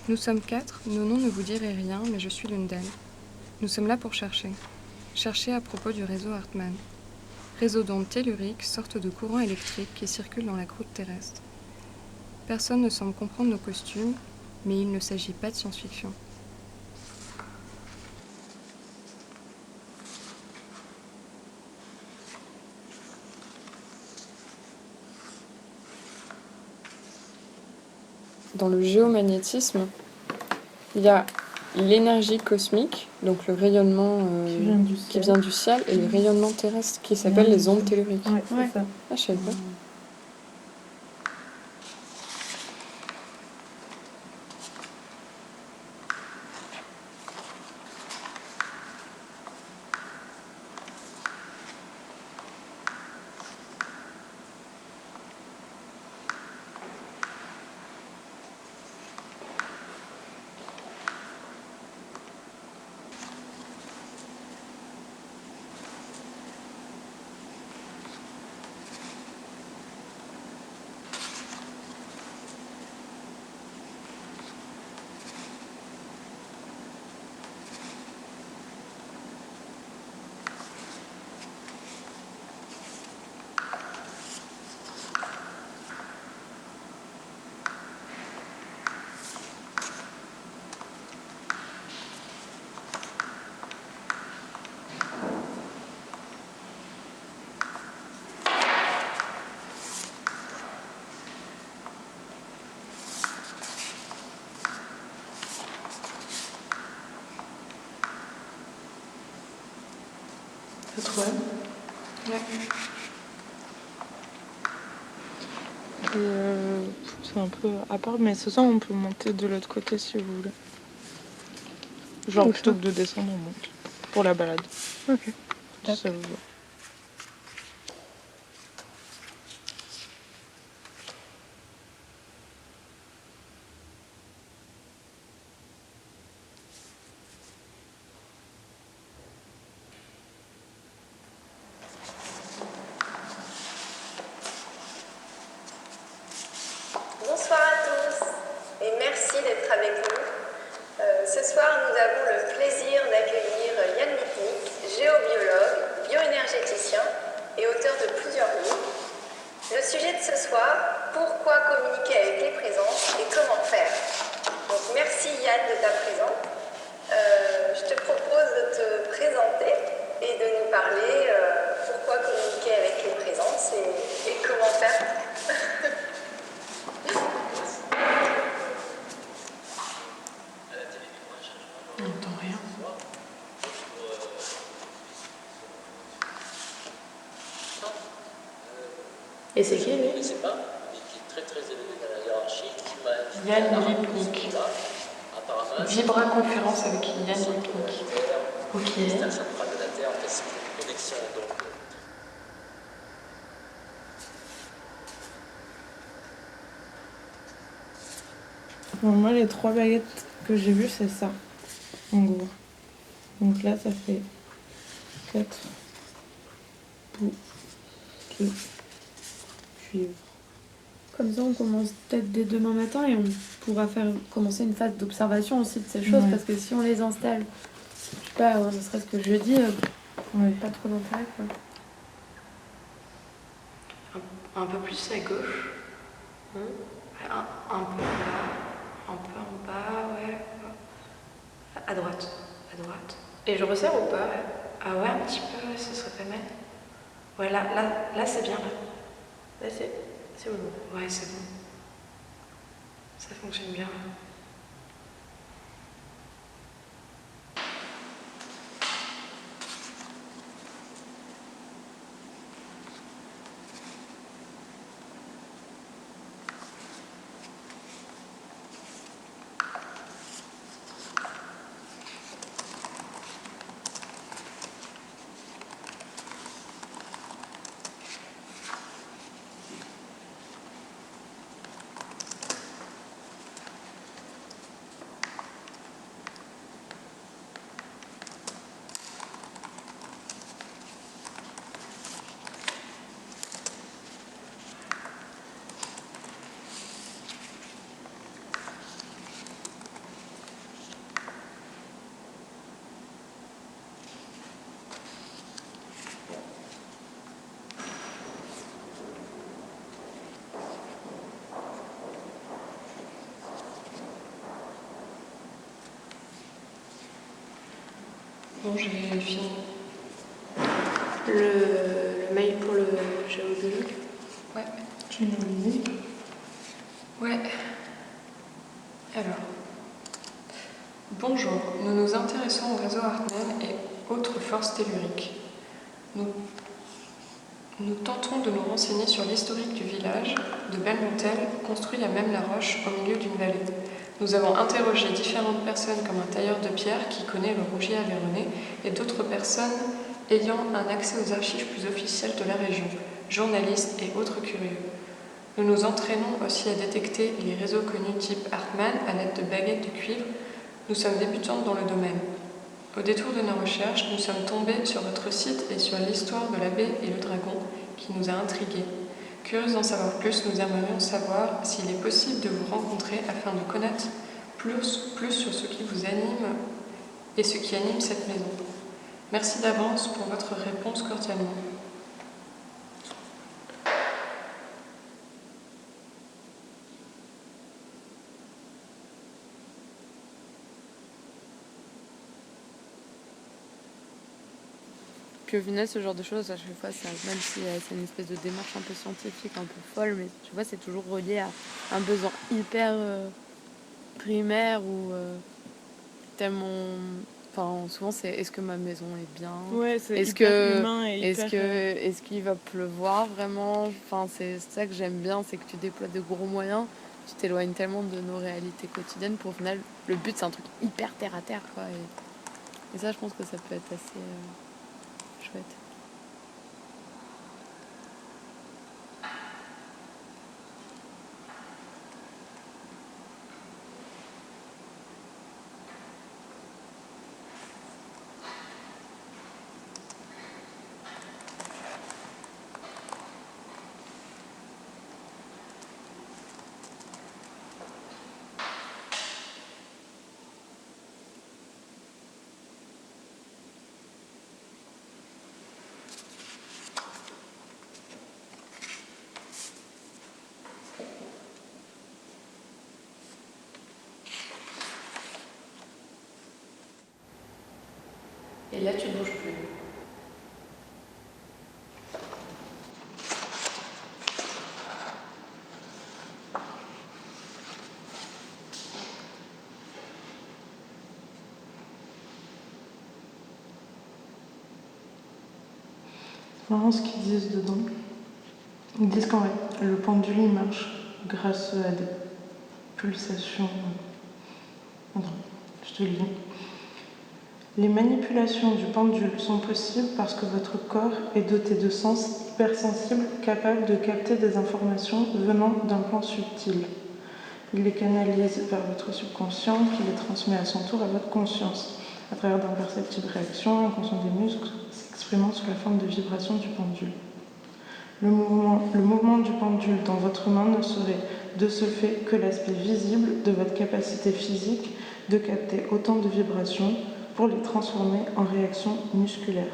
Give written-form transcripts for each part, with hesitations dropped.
Nous sommes 4, nos noms ne vous diraient rien, mais je suis l'une d'elles. Nous sommes là pour chercher. Chercher à propos du réseau Hartmann. Réseau d'ondes telluriques, sorte de courant électrique qui circule dans la croûte terrestre. Personne ne semble comprendre nos costumes, mais il ne s'agit pas de science-fiction. Dans le géomagnétisme, il y a l'énergie cosmique, donc le rayonnement qui vient du ciel, et le rayonnement terrestre qui s'appelle les ondes telluriques. Ouais, c'est ça. Ah, je savais pas. C'est trop bien. Ouais. C'est un peu à part, mais ce soir on peut monter de l'autre côté si vous voulez. Genre Donc plutôt ça. que de descendre, on monte. Pour la balade. Ok. Si ça vous va. Bonsoir à tous et merci d'être avec nous. Ce soir, nous avons le plaisir d'accueillir Yann Lipnik, géobiologue, bioénergéticien et auteur de plusieurs livres. Le sujet de ce soir, pourquoi communiquer avec les présences et comment faire. Donc merci Yann de ta présence. Je te propose de te présenter et de nous parler pourquoi communiquer avec les présences et comment faire. On n'entend rien. Et c'est qui lui? Je ne sais pas, mais qui est très très élevé dans la hiérarchie, qui m'a Yann Lipnik. apparemment, Vibra-conférence avec Yann Lipnik. Ok. c'est un central de la Terre, en fait, c'est une connexion. Donc, Bon, moi, les 3 baguettes que j'ai vues, c'est ça. En gros. Donc là, ça fait 4 bouts de cuivre. Comme ça, on commence peut-être dès demain matin et on pourra commencer une phase d'observation aussi de ces choses. Ouais. Parce que si on les installe, je sais pas, ne serait-ce que jeudi, Ouais. pas trop d'intérêt quoi. Un peu plus à gauche. Un peu en bas, ouais. À droite. Et je resserre ou pas? Ah ouais, un petit peu, ouais, ce serait pas mal. Ouais, là c'est bien, là. Là, c'est bon. Ouais, c'est bon. Ça fonctionne bien. Bon, j'ai fini. Le mail pour le géobiologue. Ouais. Tu l'as oublié? Ouais. Alors. Bonjour, nous nous intéressons au réseau Hartmann et autres forces telluriques. Nous tentons de nous renseigner sur l'historique du village de Belmontel, construit à Même-la-Roche, au milieu d'une vallée. Nous avons interrogé différentes personnes comme un tailleur de pierre qui connaît le Rougier Aveyronais et d'autres personnes ayant un accès aux archives plus officielles de la région, journalistes et autres curieux. Nous nous entraînons aussi à détecter les réseaux connus type Hartmann à l'aide de baguettes de cuivre. Nous sommes débutantes dans le domaine. Au détour de nos recherches, nous sommes tombés sur votre site et sur l'histoire de l'abbé et le dragon qui nous a intrigués. Curieux d'en savoir plus, nous aimerions savoir s'il est possible de vous rencontrer afin de connaître plus sur ce qui vous anime et ce qui anime cette maison. Merci d'avance pour votre réponse cordialement. Puis au final, ce genre de choses, à chaque fois, même si c'est une espèce de démarche un peu scientifique, un peu folle, mais tu vois, c'est toujours relié à un besoin hyper primaire ou tellement. Enfin, souvent, c'est est-ce que ma maison est bien? Ouais, c'est Est-ce hyper que humain et hyper... est-ce qu'il va pleuvoir vraiment? Enfin, c'est ça que j'aime bien, c'est que tu déploies de gros moyens, tu t'éloignes tellement de nos réalités quotidiennes pour au final, le but c'est un truc hyper terre à terre, quoi. Et ça, je pense que ça peut être assez chouette. Et là, tu ne bouges plus. C'est marrant ce qu'ils disent dedans. Ils disent qu'en fait, le pendule il marche grâce à des pulsations. Attends, je te le lis. Les manipulations du pendule sont possibles parce que votre corps est doté de sens hypersensibles capables de capter des informations venant d'un plan subtil. Il les canalise vers votre subconscient qui les transmet à son tour à votre conscience, à travers d'imperceptibles réactions inconscientes des muscles s'exprimant sous la forme de vibrations du pendule. Le mouvement du pendule dans votre main ne serait de ce fait que l'aspect visible de votre capacité physique de capter autant de vibrations pour les transformer en réactions musculaires.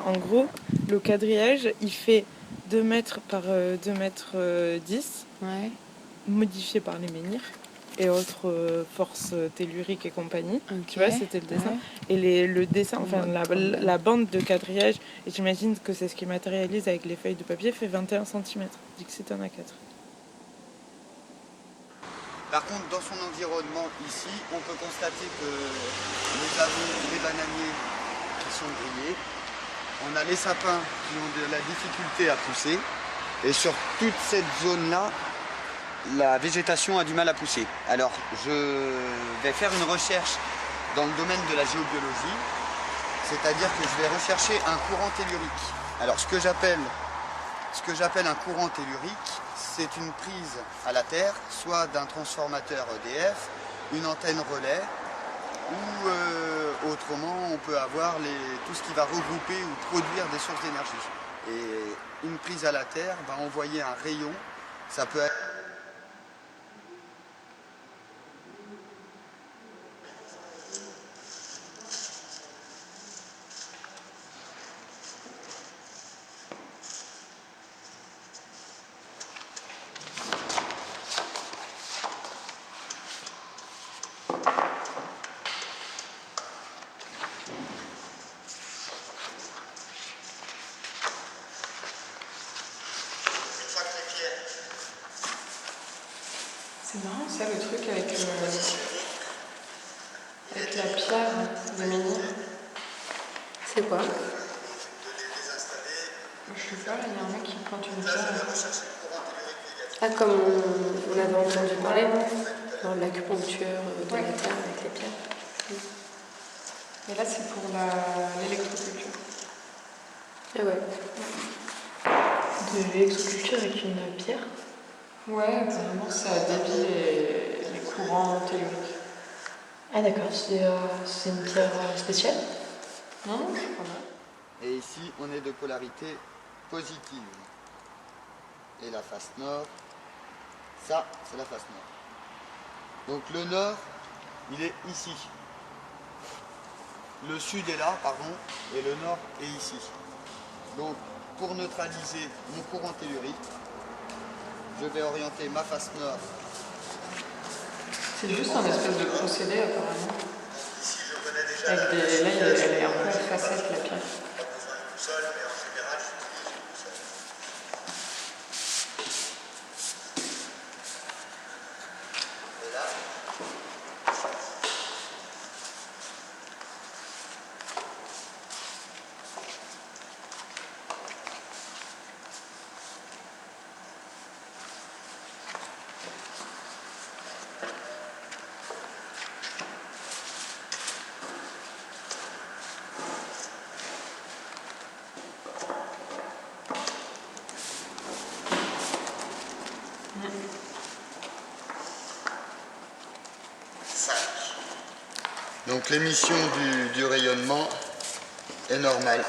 En gros, le quadrillage, il fait 2 mètres par 2 mètres 10, Ouais. modifié par les menhirs. et autres forces telluriques et compagnie. Ok. Tu vois, c'était le dessin. Ouais. Et le dessin, enfin la bande de quadrillage, et j'imagine que c'est ce qui matérialise avec les feuilles de papier, fait 21 cm. Dixit en a 4. Par contre, dans son environnement ici, on peut constater que nous avons les bananiers qui sont grillés. On a les sapins qui ont de la difficulté à pousser. Et sur toute cette zone-là, la végétation a du mal à pousser. Alors, je vais faire une recherche dans le domaine de la géobiologie, c'est-à-dire que je vais rechercher un courant tellurique. Alors, ce que j'appelle un courant tellurique, c'est une prise à la terre, soit d'un transformateur EDF, une antenne relais, ou autrement, on peut avoir tout ce qui va regrouper ou produire des sources d'énergie. Et une prise à la terre va envoyer un rayon, ça peut être... C'est marrant ça le truc avec la pierre de menhir. C'est quoi? Je sais pas, il y a un mec qui plante une pierre. Ah, comme on avait entendu parler, dans l'acupuncture de la terre avec les pierres. Et là c'est pour l'électroculture. Ah ouais. De l'électroculture avec une pierre. Ouais, apparemment ça débile les courants telluriques. Ah d'accord, c'est une pierre spéciale? Non, je crois pas. Et ici, on est de polarité positive. Et la face nord, ça, c'est la face nord. Donc le nord, il est ici. Le sud est là, pardon, et le nord est ici. Donc, pour neutraliser mon courant tellurique, je vais orienter ma face nord. C'est juste un espèce de procédé apparemment. Avec des... Là, elle est un peu effacée avec la pierre. Donc l'émission du rayonnement est normale.